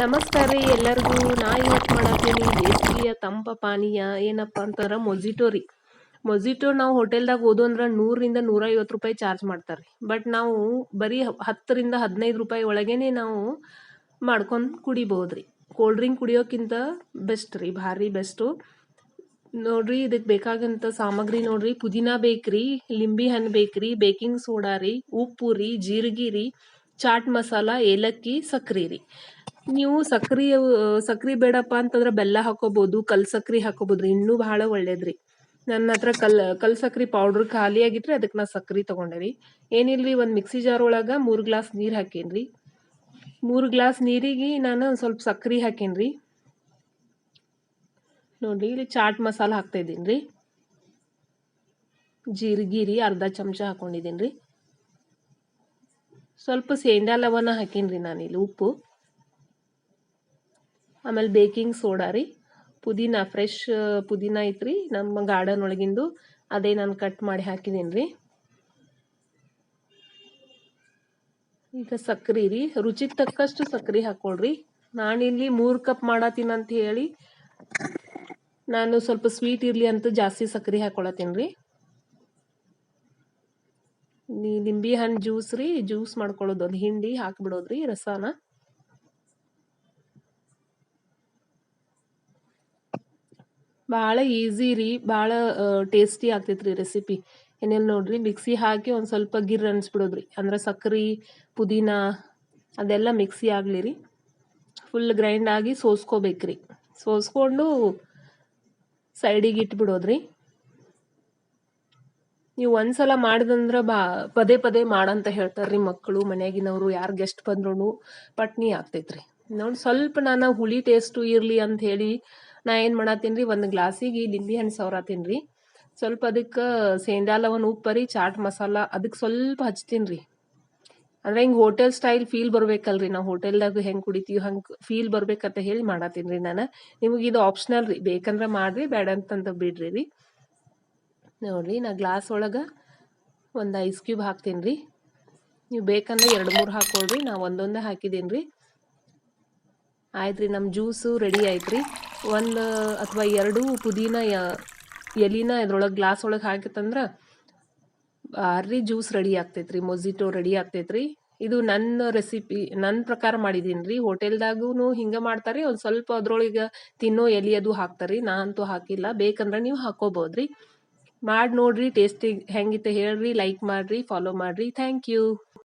ನಮಸ್ಕಾರ ರೀ ಎಲ್ಲರಿಗೂ. ನಾ ಇವತ್ತು ಮಾಡತ್ತೀನಿ ಬೇಸಿಗೆಯ ತಂಪ ಪಾನೀಯ ಏನಪ್ಪ ಅಂತಂದ್ರೆ ಮೊಜಿಟೋ ರೀ. ಮೊಜಿಟೋ ನಾವು ಹೋಟೆಲ್ದಾಗ ಹೋದು ಅಂದ್ರೆ 100ರಿಂದ 150 ರೂಪಾಯಿ ಚಾರ್ಜ್ ಮಾಡ್ತಾರೆ. ಬಟ್ ನಾವು ಬರೀ 10ರಿಂದ 15 ರೂಪಾಯಿ ಒಳಗೇನೆ ನಾವು ಮಾಡ್ಕೊಂಡು ಕುಡಿಬೋದ್ರಿ. ಕೋಲ್ಡ್ ಡ್ರಿಂಕ್ ಕುಡಿಯೋಕ್ಕಿಂತ ಬೆಸ್ಟ್ ರೀ, ಭಾರಿ ಬೆಸ್ಟು. ನೋಡ್ರಿ ಇದಕ್ಕೆ ಬೇಕಾಗಂತ ಸಾಮಗ್ರಿ ನೋಡ್ರಿ, ಪುದೀನಾ ಬೇಕ್ರಿ, ಲಿಂಬಿ ಹಣ್ಣು ಬೇಕ್ರಿ, ಬೇಕಿಂಗ್ ಸೋಡಾ ರೀ, ಉಪ್ಪು ರೀ, ಜೀರಿಗೆ ರೀ, ಚಾಟ್ ಮಸಾಲ, ಏಲಕ್ಕಿ, ಸಕ್ರಿ ರೀ. ನೀವು ಸಕ್ರಿ ಬೇಡಪ್ಪ ಅಂತಂದ್ರೆ ಬೆಲ್ಲ ಹಾಕೋಬಹುದು, ಕಲ್ ಸಕ್ರಿ ಹಾಕೋಬಹುದ್ರಿ, ಇನ್ನೂ ಬಹಳ ಒಳ್ಳೇದ್ರಿ. ನನ್ನ ಹತ್ರ ಕಲ್ ಸಕ್ರಿ ಪೌಡರ್ ಖಾಲಿ ಆಗಿತ್ರಿ, ಅದಕ್ಕೆ ನಾ ಸಕ್ರಿ ತಗೊಂಡೇರಿ. ಏನಿಲ್ರಿ, ಒಂದು ಮಿಕ್ಸಿ ಜಾರ್ ಒಳಗ 3 ಗ್ಲಾಸ್ ನೀರು ಹಾಕೇನ್ರಿ. 3 ಗ್ಲಾಸ್ ನೀರಿಗೆ ನಾನು ಸ್ವಲ್ಪ ಸಕ್ರಿ ಹಾಕೇನ್ರಿ. ನೋಡ್ರಿ ಇಲ್ಲಿ ಚಾಟ್ ಮಸಾಲ ಹಾಕ್ತಾ ಇದ್ದೀನ್ರಿ. ಜೀರಿಗೆ ರೀ ಅರ್ಧ ಚಮಚ ಹಾಕೊಂಡಿದ್ದೀನಿ. ಸ್ವಲ್ಪ ಸೇಂದಾ ಲವಣ ಹಾಕೀನ್ರಿ ನಾನು ಇಲ್ಲಿ, ಉಪ್ಪು, ಆಮೇಲೆ ಬೇಕಿಂಗ್ ಸೋಡಾ ರೀ, ಪುದೀನಾ ಫ್ರೆಶ್ ಪುದೀನಾ ಐತ್ರಿ ನಮ್ಮ ಗಾರ್ಡನ್ ಒಳಗಿಂದು, ಅದೇ ನಾನು ಕಟ್ ಮಾಡಿ ಹಾಕಿದ್ದೀನಿ ರೀ. ಈಗ ಸಕ್ರಿ ರೀ, ರುಚಿಗೆ ತಕ್ಕಷ್ಟು ಸಕ್ರಿ ಹಾಕೊಳ್ರಿ. ನಾನಿಲ್ಲಿ 3 ಕಪ್ ಮಾಡತ್ತೀನಿ ಅಂತ ಹೇಳಿ ನಾನು ಸ್ವಲ್ಪ ಸ್ವೀಟ್ ಇರಲಿ ಅಂತ ಜಾಸ್ತಿ ಸಕ್ರಿ ಹಾಕೊಳತ್ತೀನಿ ರೀ. ಲಿಂಬಿ ಹಣ್ಣು ಜ್ಯೂಸ್ ರೀ, ಜ್ಯೂಸ್ ಮಾಡ್ಕೊಳ್ಳೋದು, ಒಂದು ಹಿಂಡಿ ಹಾಕ್ಬಿಡೋದ್ರಿ ರಸಾನ. ಭಾಳ ಈಸಿ ರೀ, ಭಾಳ ಟೇಸ್ಟಿ ಆಗ್ತೈತ್ರಿ ರೆಸಿಪಿ. ಏನೇನು ನೋಡ್ರಿ, ಮಿಕ್ಸಿ ಹಾಕಿ ಒಂದು ಸ್ವಲ್ಪ ಗಿರ್ ಅನ್ಸ್ಬಿಡೋದ್ರಿ, ಅಂದ್ರೆ ಸಕ್ರೆ ಪುದೀನಾ ಅದೆಲ್ಲ ಮಿಕ್ಸಿ ಆಗಲಿ ರೀ. ಫುಲ್ ಗ್ರೈಂಡ್ ಆಗಿ ಸೋಸ್ಕೋಬೇಕ್ರಿ. ಸೋಸ್ಕೊಂಡು ಸೈಡಿಗೆ ಇಟ್ಬಿಡೋದ್ರಿ. ನೀವು ಒಂದ್ಸಲ ಮಾಡಿದಂದ್ರೆ ಪದೇ ಪದೇ ಮಾಡಂತ ಹೇಳ್ತಾರ್ರಿ ಮಕ್ಕಳು, ಮನ್ಯಾಗಿನವರು ಯಾರು ಗೆಸ್ಟ್ ಬಂದ್ರೂ ಪಟ್ನಿ ಆಗ್ತೈತ್ರಿ. ನೋಡಿ ಸ್ವಲ್ಪ ನಾನು ಹುಳಿ ಟೇಸ್ಟು ಇರಲಿ ಅಂತ ಹೇಳಿ ನಾ ಏನು ಮಾಡತ್ತೀನಿ ರೀ, ಒಂದು ಗ್ಲಾಸಿಗೆ ಲಿಂಬೆ ಹಣ್ಣು ಸವರತ್ತೀನಿ ರೀ. ಸ್ವಲ್ಪ ಅದಕ್ಕೆ ಸೇಂದಾ ಲವಣ, ಉಪ್ಪರಿ, ಚಾಟ್ ಮಸಾಲ ಅದಕ್ಕೆ ಸ್ವಲ್ಪ ಹಚ್ತೀನಿ ರೀ. ಅಂದ್ರೆ ಹಿಂಗೆ ಹೋಟೆಲ್ ಸ್ಟೈಲ್ ಫೀಲ್ ಬರ್ಬೇಕಲ್ರಿ, ನಾವು ಹೋಟೆಲ್ದಾಗ ಹೆಂಗೆ ಕುಡಿತೀವಿ ಹಂಗೆ ಫೀಲ್ ಬರ್ಬೇಕಂತ ಹೇಳಿ ಮಾಡತ್ತೀನಿ ರೀ ನಾನು. ನಿಮಗೆ ಇದು ಆಪ್ಷನಲ್ ರೀ, ಬೇಕಂದ್ರೆ ಮಾಡ್ರಿ, ಬೇಡ ಅಂತಂತ ಬಿಡ್ರಿ ರೀ. ನೋಡ್ರಿ ನಾ ಗ್ಲಾಸ್ ಒಳಗೆ ಒಂದು ಐಸ್ ಕ್ಯೂಬ್ ಹಾಕ್ತೀನಿ ರೀ. ನೀವು ಬೇಕಂದ್ರೆ 2-3 ಹಾಕೊಳ್ರಿ, ನಾ ಒಂದೊಂದೇ ಹಾಕಿದ್ದೀನಿ ರೀ. ಆಯ್ತು ರೀ, ನಮ್ಮ ಜ್ಯೂಸು ರೆಡಿ ಆಯ್ತು ರೀ. 1 ಅಥವಾ 2 ಪುದೀನ ಎಲಿನ ಇದ್ರೊಳಗೆ ಗ್ಲಾಸ್ ಒಳಗೆ ಹಾಕಿತ್ತಂದ್ರೆ ಭಾರಿ ಜ್ಯೂಸ್ ರೆಡಿ ಆಗ್ತೈತ್ರಿ, ಮೊಜಿಟೋ ರೆಡಿ ಆಗ್ತೈತ್ರಿ. ಇದು ನನ್ನ ರೆಸಿಪಿ, ನನ್ನ ಪ್ರಕಾರ ಮಾಡಿದ್ದೀನಿ ರೀ. ಹೋಟೆಲ್ದಾಗೂ ಹಿಂಗೆ ಮಾಡ್ತಾರೆ, ಒಂದು ಸ್ವಲ್ಪ ಅದ್ರೊಳಗೆ ತಿನ್ನೋ ಎಲೆ ಅದು ಹಾಕ್ತಾರೆ ರೀ. ನಾ ಅಂತೂ ಹಾಕಿಲ್ಲ, ಬೇಕಂದ್ರೆ ನೀವು ಹಾಕೋಬೋದ್ರಿ. ಮಾಡಿ ನೋಡ್ರಿ, ಟೇಸ್ಟಿ ಹೆಂಗಿತ್ತು ಹೇಳ್ರಿ, ಲೈಕ್ ಮಾಡಿರಿ, ಫಾಲೋ ಮಾಡಿರಿ. Thank you.